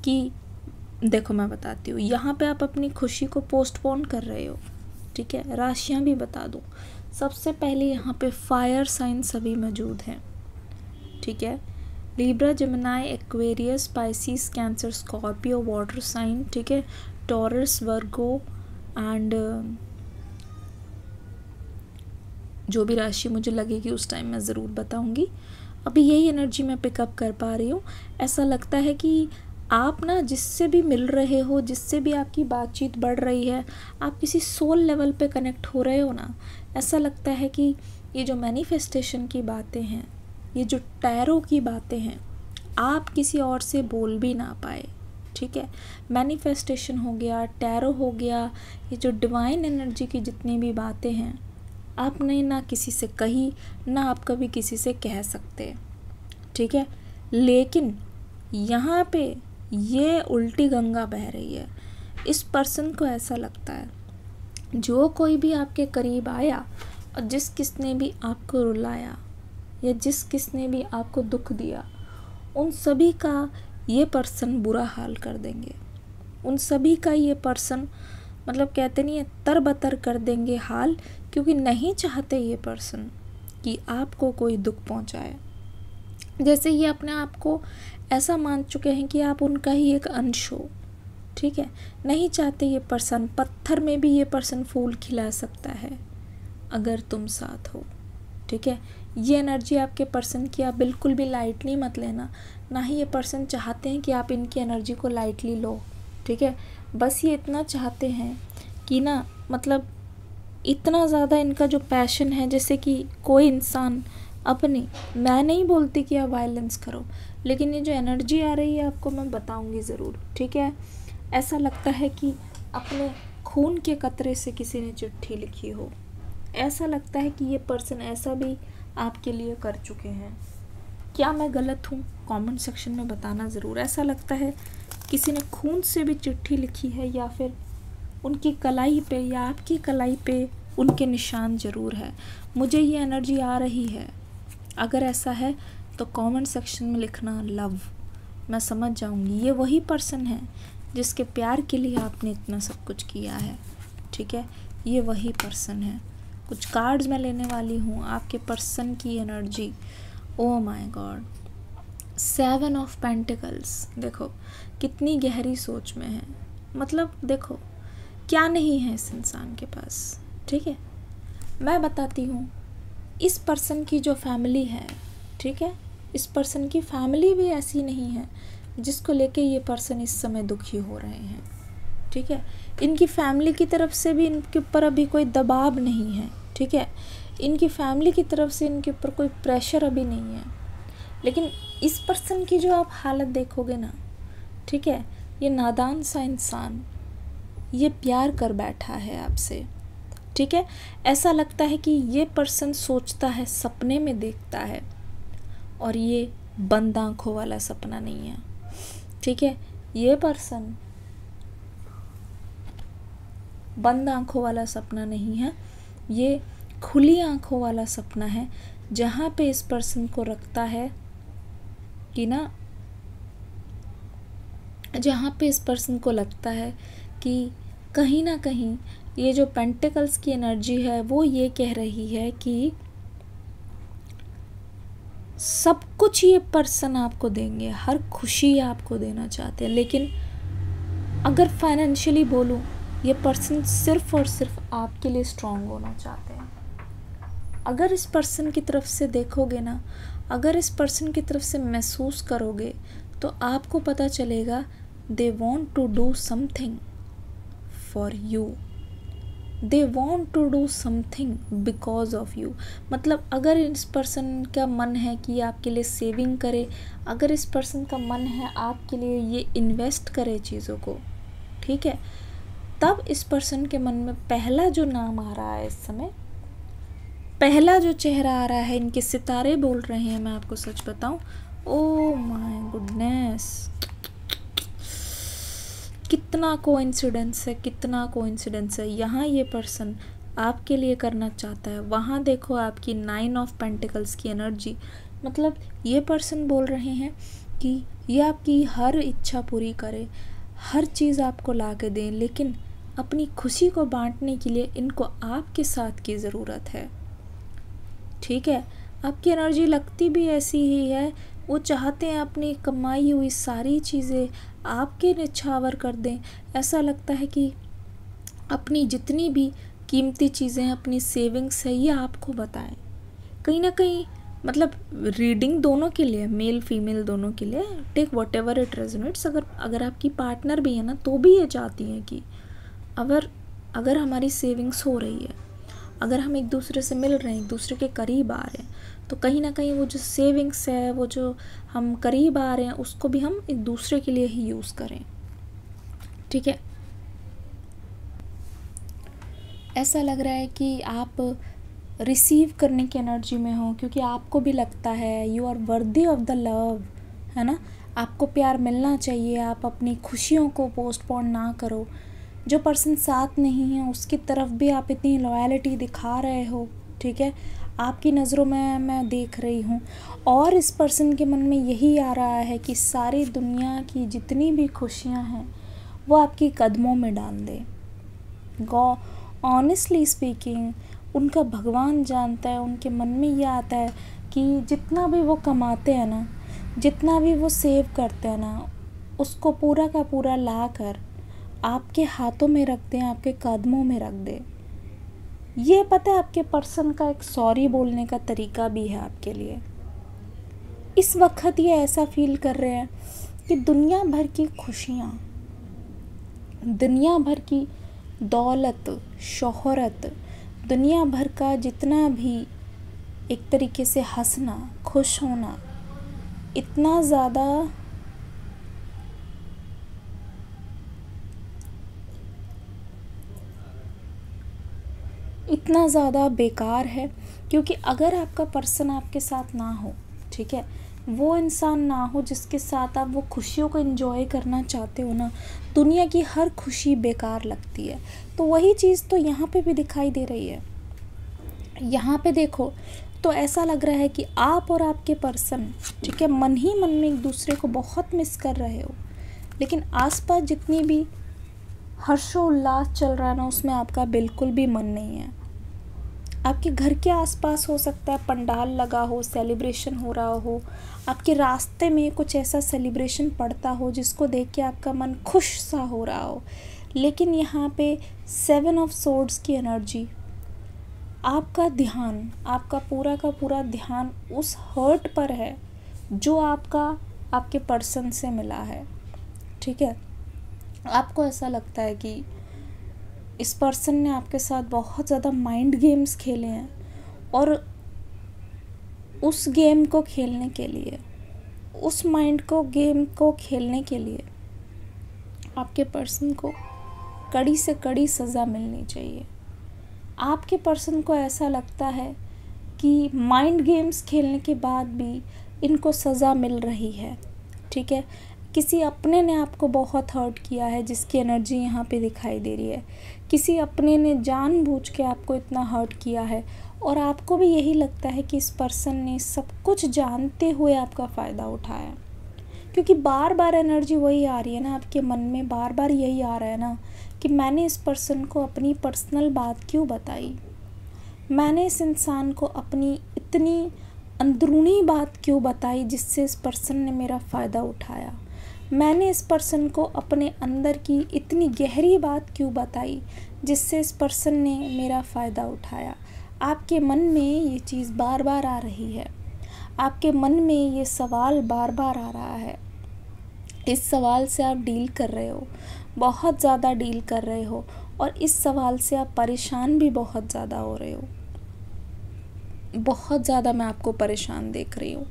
कि, देखो मैं बताती हूँ, यहाँ पे आप अपनी खुशी को पोस्टपोन कर रहे हो। ठीक है, राशियाँ भी बता दूँ। सबसे पहले यहाँ पे फायर साइन सभी मौजूद हैं। ठीक है, Libra, Gemini, Aquarius, Pisces, Cancer, Scorpio, water sign. ठीक है, टॉरस, वर्गो एंड जो भी राशि मुझे लगेगी उस टाइम मैं ज़रूर बताऊंगी। अभी यही एनर्जी मैं पिकअप कर पा रही हूँ। ऐसा लगता है कि आप ना जिससे भी मिल रहे हो, जिससे भी आपकी बातचीत बढ़ रही है, आप किसी सोल लेवल पे कनेक्ट हो रहे हो ना। ऐसा लगता है कि ये जो मैनिफेस्टेशन की बातें हैं, ये जो टैरो की बातें हैं, आप किसी और से बोल भी ना पाए। ठीक है, मैनिफेस्टेशन हो गया, टैरो हो गया, ये जो डिवाइन एनर्जी की जितनी भी बातें हैं, आपने ना किसी से कही, ना आप कभी किसी से कह सकते। ठीक है, लेकिन यहाँ पे ये उल्टी गंगा बह रही है। इस पर्सन को ऐसा लगता है जो कोई भी आपके करीब आया और जिस किसने भी आपको रुलाया या जिस किसने भी आपको दुख दिया, उन सभी का ये पर्सन बुरा हाल कर देंगे। उन सभी का ये पर्सन, मतलब कहते नहीं है, तरबतर कर देंगे हाल, क्योंकि नहीं चाहते ये पर्सन कि आपको कोई दुख पहुंचाए। जैसे ये अपने आप को ऐसा मान चुके हैं कि आप उनका ही एक अंश हो। ठीक है, नहीं चाहते ये पर्सन, पत्थर में भी ये पर्सन फूल खिला सकता है, अगर तुम साथ हो। ठीक है, ये एनर्जी आपके पर्सन की आप बिल्कुल भी लाइटली मत लेना, ना ही ये पर्सन चाहते हैं कि आप इनकी एनर्जी को लाइटली लो। ठीक है, बस ये इतना चाहते हैं कि ना, मतलब इतना ज़्यादा इनका जो पैशन है, जैसे कि कोई इंसान अपनी, मैं नहीं बोलती कि आप वायलेंस करो, लेकिन ये जो एनर्जी आ रही है आपको मैं बताऊंगी ज़रूर। ठीक है, ऐसा लगता है कि अपने खून के कतरे से किसी ने चिट्ठी लिखी हो। ऐसा लगता है कि ये पर्सन ऐसा भी आपके लिए कर चुके हैं। क्या मैं गलत हूँ? कमेंट सेक्शन में बताना ज़रूर। ऐसा लगता है किसी ने खून से भी चिट्ठी लिखी है, या फिर उनकी कलाई पे या आपकी कलाई पे उनके निशान ज़रूर है। मुझे ये एनर्जी आ रही है। अगर ऐसा है तो कमेंट सेक्शन में लिखना लव, मैं समझ जाऊंगी ये वही पर्सन है जिसके प्यार के लिए आपने इतना सब कुछ किया है। ठीक है, ये वही पर्सन है। कुछ कार्ड्स मैं लेने वाली हूँ आपके पर्सन की energy. Oh my God, 7 of pentacles, देखो कितनी गहरी सोच में है। मतलब देखो क्या नहीं है इस इंसान के पास। ठीक है, मैं बताती हूँ, इस पर्सन की जो फैमिली है, ठीक है, इस पर्सन की फैमिली भी ऐसी नहीं है जिसको लेके ये पर्सन इस समय दुखी हो रहे हैं। ठीक है, इनकी फैमिली की तरफ से भी इनके ऊपर अभी कोई दबाव नहीं है। ठीक है, इनकी फैमिली की तरफ से इनके ऊपर कोई प्रेशर अभी नहीं है। लेकिन इस पर्सन की जो आप हालत देखोगे ना, ठीक है, ये नादान सा इंसान, ये प्यार कर बैठा है आपसे। ठीक है, ऐसा लगता है कि ये पर्सन सोचता है, सपने में देखता है, और ये बंद आँखों वाला सपना नहीं है। ठीक है, ये पर्सन बंद आँखों वाला सपना नहीं है, ये खुली आँखों वाला सपना है, जहाँ पे इस पर्सन को रखता है कि ना, जहाँ पे इस पर्सन को लगता है कि कहीं ना कहीं ये जो पेंटिकल्स की एनर्जी है वो ये कह रही है कि सब कुछ ये पर्सन आपको देंगे, हर खुशी आपको देना चाहते हैं, लेकिन अगर फाइनेंशियली बोलूँ, ये पर्सन सिर्फ और सिर्फ आपके लिए स्ट्रांग होना चाहते हैं। अगर इस पर्सन की तरफ से देखोगे ना, अगर इस पर्सन की तरफ से महसूस करोगे, तो आपको पता चलेगा they want to do something for you, they want to do something because of you. मतलब अगर इस पर्सन का मन है कि आपके लिए सेविंग करे, अगर इस पर्सन का मन है आपके लिए ये इन्वेस्ट करे चीज़ों को, ठीक है, तब इस पर्सन के मन में पहला जो नाम आ रहा है इस समय, पहला जो चेहरा आ रहा है, इनके सितारे बोल रहे हैं, मैं आपको सच बताऊं, ओह माय गुडनेस, कितना कोइंसिडेंस है, कितना कोइंसिडेंस है। यहाँ ये पर्सन आपके लिए करना चाहता है, वहाँ देखो आपकी 9 ऑफ पेंटिकल्स की एनर्जी। मतलब ये पर्सन बोल रहे हैं कि ये आपकी हर इच्छा पूरी करे, हर चीज़ आपको ला के दें, लेकिन अपनी खुशी को बांटने के लिए इनको आपके साथ की ज़रूरत है। ठीक है, आपकी एनर्जी लगती भी ऐसी ही है, वो चाहते हैं अपनी कमाई हुई सारी चीज़ें आपके निछावर कर दें। ऐसा लगता है कि अपनी जितनी भी कीमती चीज़ें, अपनी सेविंग्स है, ये आपको बताएं। कहीं ना कहीं मतलब रीडिंग दोनों के लिए, मेल फीमेल दोनों के लिए, take whatever it resonates. अगर आपकी पार्टनर भी है ना, तो भी ये चाहती हैं कि अगर हमारी सेविंग्स हो रही है, अगर हम एक दूसरे से मिल रहे हैं, एक दूसरे के करीब आ रहे हैं, तो कहीं ना कहीं वो जो सेविंग्स है, वो जो हम करीब आ रहे हैं, उसको भी हम एक दूसरे के लिए ही यूज़ करें। ठीक है, ऐसा लग रहा है कि आप रिसीव करने की एनर्जी में हो, क्योंकि आपको भी लगता है you are worthy of the love, है ना, आपको प्यार मिलना चाहिए, आप अपनी खुशियों को पोस्टपोन ना करो। जो पर्सन साथ नहीं है उसकी तरफ भी आप इतनी लॉयल्टी दिखा रहे हो। ठीक है, आपकी नज़रों में मैं देख रही हूँ, और इस पर्सन के मन में यही आ रहा है कि सारी दुनिया की जितनी भी खुशियाँ हैं वो आपकी कदमों में डाल दे। ऑनेस्टली स्पीकिंग, उनका भगवान जानता है, उनके मन में ये आता है कि जितना भी वो कमाते हैं ना, जितना भी वो सेव करते हैं ना, उसको पूरा का पूरा ला कर आपके हाथों में रख दें, आपके कदमों में रख दें। ये पता है आपके पर्सन का एक सॉरी बोलने का तरीका भी है आपके लिए। इस वक्त ये ऐसा फील कर रहे हैं कि दुनिया भर की खुशियाँ, दुनिया भर की दौलत, शोहरत, दुनिया भर का जितना भी एक तरीके से हंसना, खुश होना, इतना ज़्यादा बेकार है। क्योंकि अगर आपका पर्सन आपके साथ ना हो, ठीक है, वो इंसान ना हो जिसके साथ आप वो खुशियों को एंजॉय करना चाहते हो ना, दुनिया की हर खुशी बेकार लगती है। तो वही चीज़ तो यहाँ पे भी दिखाई दे रही है। यहाँ पे देखो तो ऐसा लग रहा है कि आप और आपके पर्सन, ठीक है, मन ही मन में एक दूसरे को बहुत मिस कर रहे हो, लेकिन आसपास जितनी भी हर्षोल्लास चल रहा है ना, उसमें आपका बिल्कुल भी मन नहीं है। आपके घर के आसपास हो सकता है पंडाल लगा हो, सेलिब्रेशन हो रहा हो, आपके रास्ते में कुछ ऐसा सेलिब्रेशन पड़ता हो जिसको देख के आपका मन खुश सा हो रहा हो, लेकिन यहाँ पे 7 ऑफ सोर्ड्स की एनर्जी, आपका ध्यान, आपका पूरा का पूरा ध्यान उस हर्ट पर है जो आपके पर्सन से मिला है, ठीक है। आपको ऐसा लगता है कि इस पर्सन ने आपके साथ बहुत ज़्यादा माइंड गेम्स खेले हैं, और उस गेम को खेलने के लिए, उस गेम को खेलने के लिए आपके पर्सन को कड़ी से कड़ी सज़ा मिलनी चाहिए। आपके पर्सन को ऐसा लगता है कि माइंड गेम्स खेलने के बाद भी इनको सज़ा मिल रही है, ठीक है। किसी अपने ने आपको बहुत हर्ट किया है जिसकी एनर्जी यहाँ पे दिखाई दे रही है। किसी अपने ने जानबूझ के आपको इतना हर्ट किया है, और आपको भी यही लगता है कि इस पर्सन ने सब कुछ जानते हुए आपका फ़ायदा उठाया। क्योंकि बार बार एनर्जी वही आ रही है ना, आपके मन में बार बार यही आ रहा है ना कि मैंने इस पर्सन को अपनी पर्सनल बात क्यों बताई, मैंने इस इंसान को अपनी इतनी अंदरूनी बात क्यों बताई जिससे इस पर्सन ने मेरा फ़ायदा उठाया, मैंने इस पर्सन को अपने अंदर की इतनी गहरी बात क्यों बताई जिससे इस पर्सन ने मेरा फ़ायदा उठाया। आपके मन में ये चीज़ बार बार आ रही है, आपके मन में ये सवाल बार बार आ रहा है। इस सवाल से आप डील कर रहे हो, बहुत ज़्यादा डील कर रहे हो, और इस सवाल से आप परेशान भी बहुत ज़्यादा हो रहे हो। बहुत ज़्यादा मैं आपको परेशान देख रही हूँ।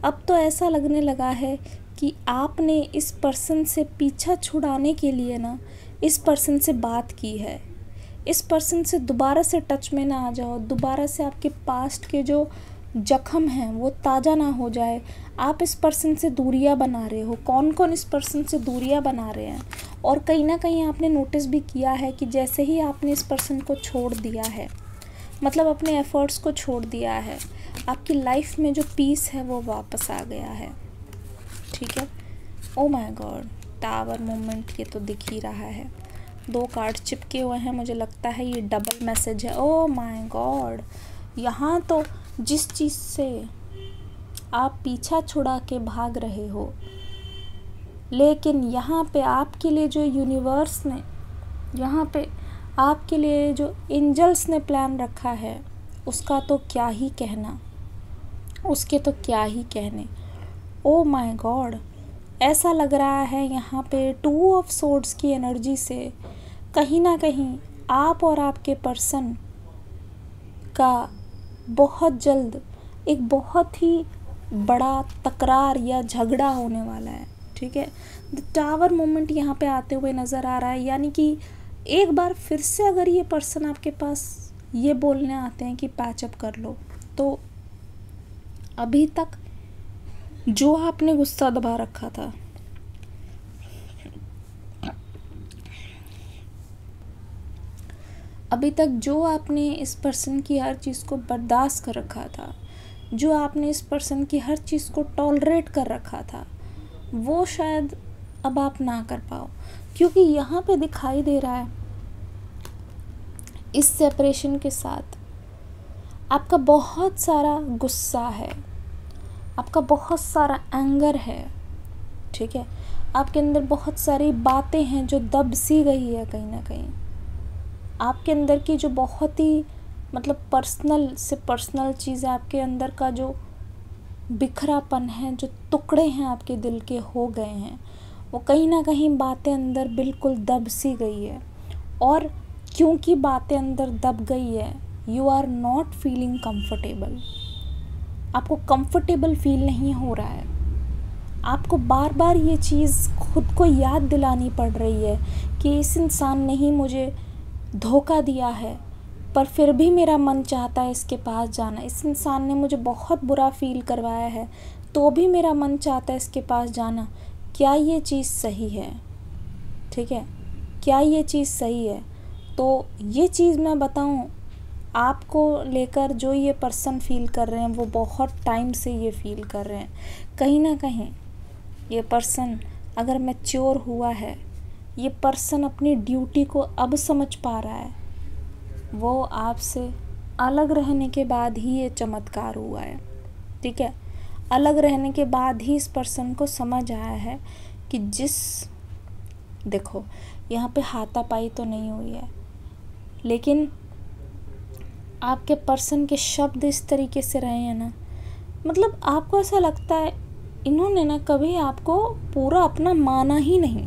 अब तो ऐसा लगने लगा है कि आपने इस पर्सन से पीछा छुड़ाने के लिए ना इस पर्सन से बात की है। इस पर्सन से दोबारा से टच में ना आ जाओ, दोबारा से आपके पास्ट के जो जख्म हैं वो ताज़ा ना हो जाए। आप इस पर्सन से दूरियां बना रहे हो। कौन कौन इस पर्सन से दूरियां बना रहे हैं, और कहीं ना कहीं आपने नोटिस भी किया है कि जैसे ही आपने इस पर्सन को छोड़ दिया है, मतलब अपने एफ़र्ट्स को छोड़ दिया है, आपकी लाइफ में जो पीस है वो वापस आ गया है, ठीक है। Oh my God, tower moment ये तो दिख ही रहा है, 2 कार्ड चिपके हुए हैं, मुझे लगता है ये डबल मैसेज है। ओ माय गॉड, यहाँ तो जिस चीज़ से आप पीछा छुड़ा के भाग रहे हो, लेकिन यहाँ पे आपके लिए जो यूनिवर्स ने, यहाँ पे आपके लिए जो एंजल्स ने प्लान रखा है, उसका तो क्या ही कहना, उसके तो क्या ही कहने। ओ माय गॉड, ऐसा लग रहा है यहाँ पे 2 ऑफ सोर्ड्स की एनर्जी से कहीं ना कहीं आप और आपके पर्सन का बहुत जल्द एक बहुत ही बड़ा तकरार या झगड़ा होने वाला है, ठीक है। द टावर मोमेंट यहाँ पे आते हुए नज़र आ रहा है, यानी कि एक बार फिर से अगर ये पर्सन आपके पास ये बोलने आते हैं कि पैचअप कर लो, तो अभी तक जो आपने गुस्सा दबा रखा था, अभी तक जो आपने इस पर्सन की हर चीज़ को बर्दाश्त कर रखा था, जो आपने इस पर्सन की हर चीज़ को टॉलरेट कर रखा था, वो शायद अब आप ना कर पाओ। क्योंकि यहाँ पे दिखाई दे रहा है इस सेपरेशन के साथ आपका बहुत सारा गुस्सा है, आपका बहुत सारा एंगर है, ठीक है। आपके अंदर बहुत सारी बातें हैं जो दब सी गई है कहीं ना कहीं। आपके अंदर की जो बहुत ही मतलब पर्सनल से पर्सनल चीज़ आपके अंदर का जो बिखरापन है, जो टुकड़े हैं आपके दिल के हो गए हैं, वो कहीं ना कहीं बातें अंदर बिल्कुल दब सी गई है। और क्योंकि बातें अंदर दब गई है, you are not feeling comfortable. आपको कंफर्टेबल फील नहीं हो रहा है। आपको बार बार ये चीज़ खुद को याद दिलानी पड़ रही है कि इस इंसान ने ही मुझे धोखा दिया है, पर फिर भी मेरा मन चाहता है इसके पास जाना। इस इंसान ने मुझे बहुत बुरा फील करवाया है, तो भी मेरा मन चाहता है इसके पास जाना। क्या ये चीज़ सही है? ठीक है, क्या ये चीज़ सही है? तो ये चीज़ मैं बताऊं, आपको लेकर जो ये पर्सन फील कर रहे हैं, वो बहुत टाइम से ये फील कर रहे हैं। कहीं ना कहीं ये पर्सन अगर मैच्योर हुआ है, ये पर्सन अपनी ड्यूटी को अब समझ पा रहा है। वो आपसे अलग रहने के बाद ही ये चमत्कार हुआ है। ठीक है, अलग रहने के बाद ही इस पर्सन को समझ आया है कि देखो यहाँ पे हाथापाई तो नहीं हुई है, लेकिन आपके पर्सन के शब्द इस तरीके से रहे हैं ना, मतलब आपको ऐसा लगता है इन्होंने ना कभी आपको पूरा अपना माना ही नहीं।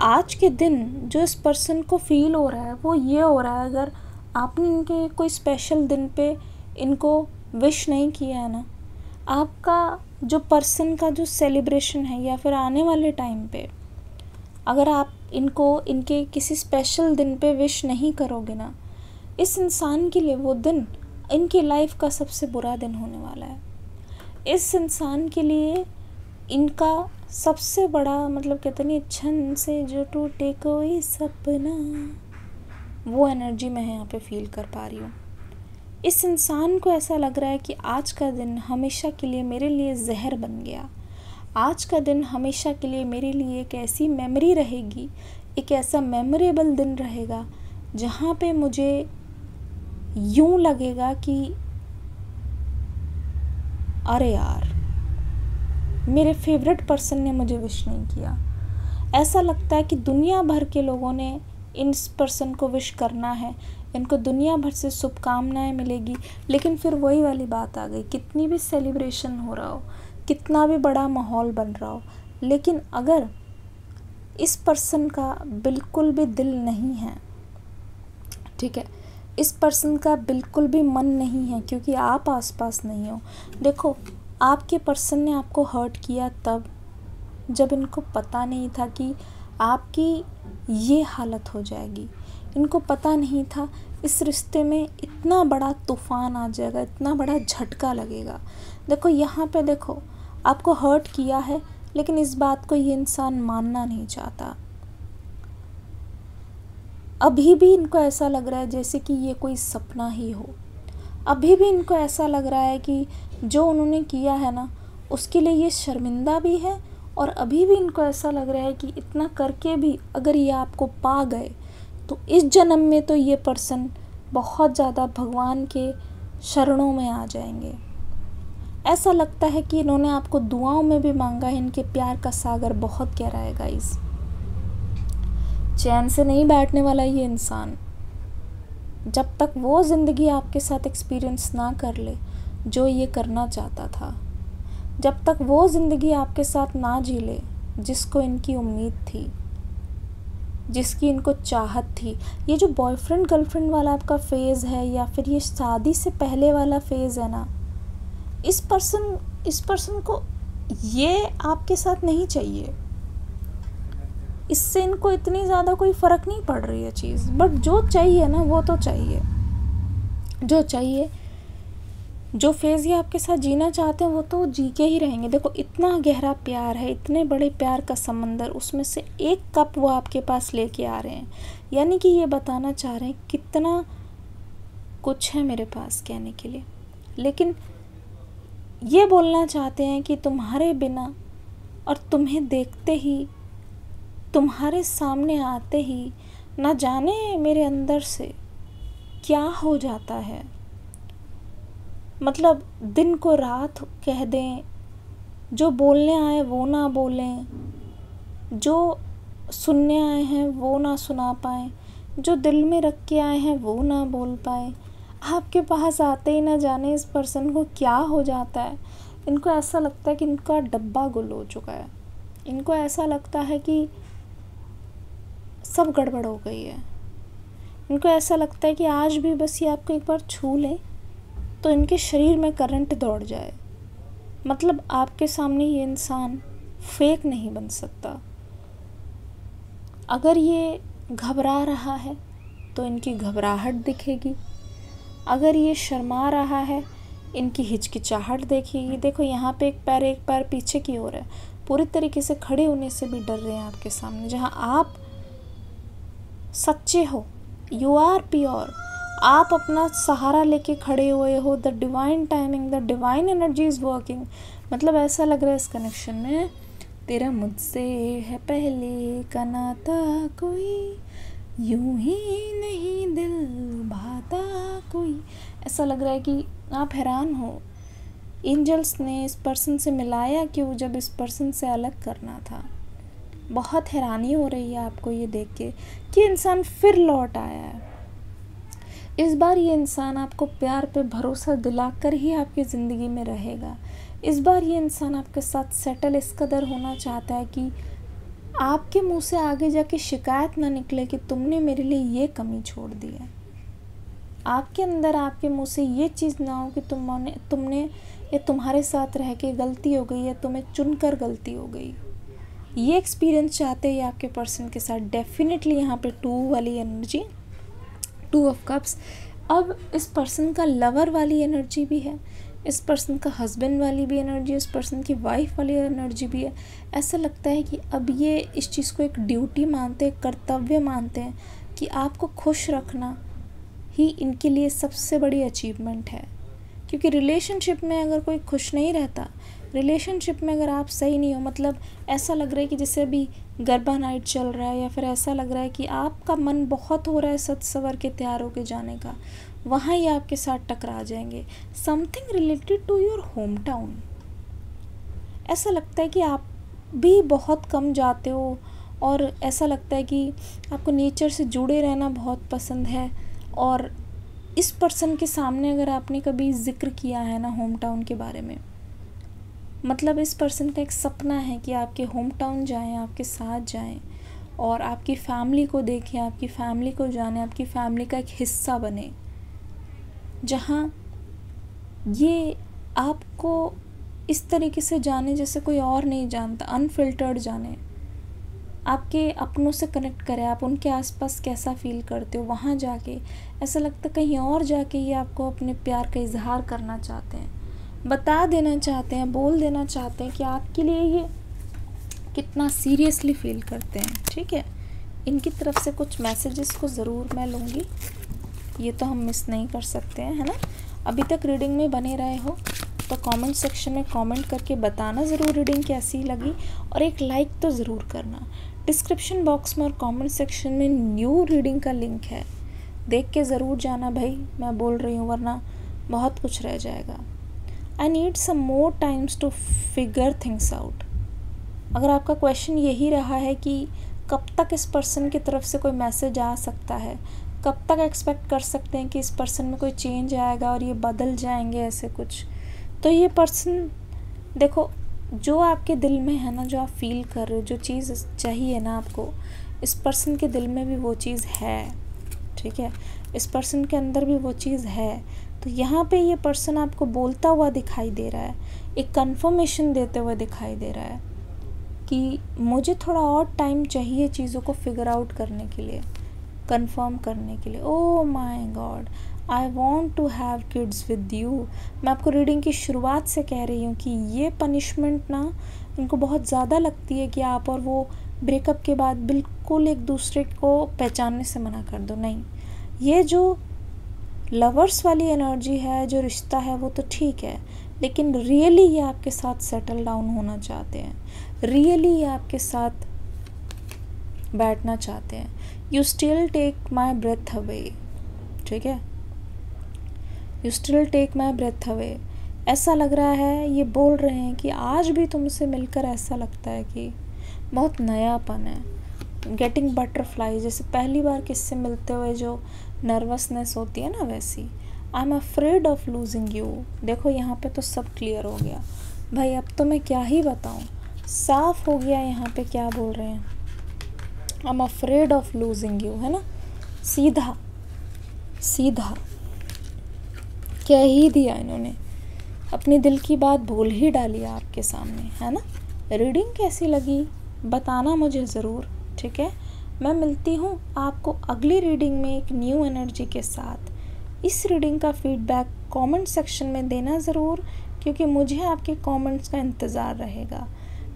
आज के दिन जो इस पर्सन को फील हो रहा है वो ये हो रहा है, अगर आपने इनके कोई स्पेशल दिन पे इनको विश नहीं किया है ना, आपका जो पर्सन का जो सेलिब्रेशन है या फिर आने वाले टाइम पे अगर आप इनको इनके किसी स्पेशल दिन पे विश नहीं करोगे ना, इस इंसान के लिए वो दिन इनकी लाइफ का सबसे बुरा दिन होने वाला है। इस इंसान के लिए इनका सबसे बड़ा, मतलब कहते नहीं, क्षण से जो टूटे कोई सपना, वो एनर्जी मैं यहाँ पे फील कर पा रही हूँ। इस इंसान को ऐसा लग रहा है कि आज का दिन हमेशा के लिए मेरे लिए जहर बन गया। आज का दिन हमेशा के लिए मेरे लिए एक ऐसी मेमोरी रहेगी, एक ऐसा मेमोरेबल दिन रहेगा जहाँ पे मुझे यूं लगेगा कि अरे यार, मेरे फेवरेट पर्सन ने मुझे विश नहीं किया। ऐसा लगता है कि दुनिया भर के लोगों ने इस पर्सन को विश करना है, इनको दुनिया भर से शुभकामनाएं मिलेगी, लेकिन फिर वही वाली बात आ गई, कितनी भी सेलिब्रेशन हो रहा हो, कितना भी बड़ा माहौल बन रहा हो, लेकिन अगर इस पर्सन का बिल्कुल भी दिल नहीं है, ठीक है, इस पर्सन का बिल्कुल भी मन नहीं है, क्योंकि आप आसपास नहीं हो। देखो, आपके पर्सन ने आपको हर्ट किया तब जब इनको पता नहीं था कि आपकी ये हालत हो जाएगी। इनको पता नहीं था इस रिश्ते में इतना बड़ा तूफान आ जाएगा, इतना बड़ा झटका लगेगा। देखो यहाँ पे देखो, आपको हर्ट किया है, लेकिन इस बात को ये इंसान मानना नहीं चाहता। अभी भी इनको ऐसा लग रहा है जैसे कि ये कोई सपना ही हो। अभी भी इनको ऐसा लग रहा है कि जो उन्होंने किया है ना, उसके लिए ये शर्मिंदा भी है, और अभी भी इनको ऐसा लग रहा है कि इतना करके भी अगर ये आपको पा गए तो इस जन्म में तो ये पर्सन बहुत ज़्यादा भगवान के शरणों में आ जाएंगे। ऐसा लगता है कि इन्होंने आपको दुआओं में भी मांगा है। इनके प्यार का सागर बहुत गहरा है गाइस। चैन से नहीं बैठने वाला ये इंसान, जब तक वो ज़िंदगी आपके साथ एक्सपीरियंस ना कर ले जो ये करना चाहता था, जब तक वो ज़िंदगी आपके साथ ना जी ले जिसको इनकी उम्मीद थी, जिसकी इनको चाहत थी। ये जो बॉयफ्रेंड गर्लफ्रेंड वाला आपका फेज़ है, या फिर ये शादी से पहले वाला फेज़ है ना, इस पर्सन को ये आपके साथ नहीं चाहिए। इससे इनको इतनी ज़्यादा कोई फ़र्क नहीं पड़ रही है चीज़, बट जो चाहिए ना वो तो चाहिए। जो चाहिए, जो फेज़ ये आपके साथ जीना चाहते हैं वो तो जी के ही रहेंगे। देखो, इतना गहरा प्यार है, इतने बड़े प्यार का समंदर, उसमें से एक कप वो आपके पास लेके आ रहे हैं। यानी कि ये बताना चाह रहे हैं कितना कुछ है मेरे पास कहने के लिए, लेकिन ये बोलना चाहते हैं कि तुम्हारे बिना और तुम्हें देखते ही, तुम्हारे सामने आते ही, ना जाने मेरे अंदर से क्या हो जाता है। मतलब दिन को रात कह दें, जो बोलने आए वो ना बोलें, जो सुनने आए हैं वो ना सुना पाएँ, जो दिल में रख के आए हैं वो ना बोल पाए, आपके पास आते ही ना जाने इस पर्सन को क्या हो जाता है। इनको ऐसा लगता है कि इनका डब्बा गुल हो चुका है, इनको ऐसा लगता है कि सब गड़बड़ हो गई है। इनको ऐसा लगता है कि आज भी बस ये आपको एक बार छू लें तो इनके शरीर में करंट दौड़ जाए। मतलब आपके सामने ये इंसान फेक नहीं बन सकता। अगर ये घबरा रहा है तो इनकी घबराहट दिखेगी, अगर ये शर्मा रहा है इनकी हिचकिचाहट देखिएगी। देखो यहाँ पे एक पैर पीछे की ओर है, पूरी तरीके से खड़े होने से भी डर रहे हैं आपके सामने। जहाँ आप सच्चे हो, यू आर प्योर, आप अपना सहारा लेके खड़े हुए हो, the divine timing, the divine energy is working. मतलब ऐसा लग रहा है इस कनेक्शन में, तेरा मुझसे है पहले का नाता कोई, यूं ही नहीं दिल भाता कोई। ऐसा लग रहा है कि आप हैरान हो, एंजल्स ने इस पर्सन से मिलाया क्यों जब इस पर्सन से अलग करना था। बहुत हैरानी हो रही है आपको ये देख के कि इंसान फिर लौट आया है। इस बार ये इंसान आपको प्यार पे भरोसा दिलाकर ही आपकी ज़िंदगी में रहेगा। इस बार ये इंसान आपके साथ सेटल इस कदर होना चाहता है कि आपके मुंह से आगे जाके शिकायत ना निकले कि तुमने मेरे लिए ये कमी छोड़ दी है। आपके अंदर आपके मुंह से ये चीज़ ना हो कि तुमने या तुम्हारे साथ रह के गलती हो गई या तुम्हें चुनकर गलती हो गई। ये एक्सपीरियंस चाहते हैं आपके पर्सन के साथ। डेफिनेटली यहाँ पे 2 वाली एनर्जी, 2 ऑफ कप्स। अब इस पर्सन का लवर वाली एनर्जी भी है, इस पर्सन का हस्बैंड वाली भी एनर्जी, इस पर्सन की वाइफ वाली एनर्जी भी है। ऐसा लगता है कि अब ये इस चीज़ को एक ड्यूटी मानते हैं, कर्तव्य मानते हैं कि आपको खुश रखना ही इनके लिए सबसे बड़ी अचीवमेंट है। क्योंकि रिलेशनशिप में अगर कोई खुश नहीं रहता, रिलेशनशिप में अगर आप सही नहीं हो, मतलब ऐसा लग रहा है कि जैसे अभी गरबा नाइट चल रहा है, या फिर ऐसा लग रहा है कि आपका मन बहुत हो रहा है सज सवर के तैयार होके जाने का, वहाँ ही आपके साथ टकरा जाएंगे। Something related to your hometown. ऐसा लगता है कि आप भी बहुत कम जाते हो और ऐसा लगता है कि आपको नेचर से जुड़े रहना बहुत पसंद है। और इस पर्सन के सामने अगर आपने कभी जिक्र किया है ना होम टाउन के बारे में, मतलब इस पर्सन का एक सपना है कि आपके होम टाउन जाएँ, आपके साथ जाएँ और आपकी फैमिली को देखें, आपकी फैमिली को जाने, आपकी फैमिली का एक हिस्सा बने, जहाँ ये आपको इस तरीके से जाने जैसे कोई और नहीं जानता, अनफिल्टर्ड जाने, आपके अपनों से कनेक्ट करें, आप उनके आसपास कैसा फील करते हो। वहाँ जाके ऐसा लगता है कहीं और जाके ये आपको अपने प्यार का इजहार करना चाहते हैं, बता देना चाहते हैं, बोल देना चाहते हैं कि आपके लिए ये कितना सीरियसली फील करते हैं। ठीक है, इनकी तरफ से कुछ मैसेजेस को ज़रूर मैं लूँगी, ये तो हम मिस नहीं कर सकते हैं, है ना। अभी तक रीडिंग में बने रहे हो तो कमेंट सेक्शन में कमेंट करके बताना ज़रूर रीडिंग कैसी लगी, और एक लाइक तो ज़रूर करना। डिस्क्रिप्शन बॉक्स में और कमेंट सेक्शन में न्यू रीडिंग का लिंक है, देख के ज़रूर जाना भाई, मैं बोल रही हूँ, वरना बहुत कुछ रह जाएगा। I need some more times to figure things out. अगर आपका क्वेश्चन यही रहा है कि कब तक इस पर्सन की तरफ से कोई मैसेज आ सकता है, कब तक एक्सपेक्ट कर सकते हैं कि इस पर्सन में कोई चेंज आएगा और ये बदल जाएंगे ऐसे कुछ, तो ये पर्सन देखो, जो आपके दिल में है ना, जो आप फील कर रहे हो, जो चीज़ चाहिए ना आपको, इस पर्सन के दिल में भी वो चीज़ है। ठीक है, इस पर्सन के अंदर भी वो चीज़ है। तो यहाँ पे ये पर्सन आपको बोलता हुआ दिखाई दे रहा है, एक कंफर्मेशन देते हुए दिखाई दे रहा है कि मुझे थोड़ा और टाइम चाहिए चीज़ों को फिगर आउट करने के लिए, कंफर्म करने के लिए। Oh my God, I want to have kids with you. मैं आपको रीडिंग की शुरुआत से कह रही हूँ कि ये पनिशमेंट ना इनको बहुत ज़्यादा लगती है कि आप और वो ब्रेकअप के बाद बिल्कुल एक दूसरे को पहचानने से मना कर दो। नहीं, ये जो लवर्स वाली एनर्जी है, जो रिश्ता है, वो तो ठीक है, लेकिन रियली ये आपके साथ सेटल डाउन होना चाहते हैं, रियली ये आपके साथ बैठना चाहते हैं। You still take my breath away. ठीक है, you still take my breath away. ऐसा लग रहा है, ये बोल रहे हैं कि आज भी तुमसे मिलकर ऐसा लगता है कि बहुत नयापन है, गेटिंग बटरफ्लाई, जैसे पहली बार किससे मिलते हुए जो नर्वसनेस होती है ना, वैसी। I am afraid of losing you. देखो यहाँ पे तो सब क्लियर हो गया भाई, अब तो मैं क्या ही बताऊँ, साफ हो गया यहाँ पे क्या बोल रहे हैं। I am afraid of losing you, है ना, सीधा सीधा कह ही दिया इन्होंने, अपनी दिल की बात बोल ही डाली आपके सामने, है ना। रीडिंग कैसी लगी बताना मुझे ज़रूर, ठीक है। मैं मिलती हूँ आपको अगली रीडिंग में एक न्यू एनर्जी के साथ। इस रीडिंग का फीडबैक कमेंट सेक्शन में देना ज़रूर, क्योंकि मुझे आपके कमेंट्स का इंतज़ार रहेगा।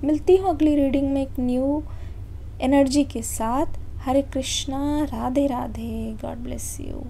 मिलती हूँ अगली रीडिंग में एक न्यू एनर्जी के साथ। Hare Krishna, Radhe Radhe, God bless you.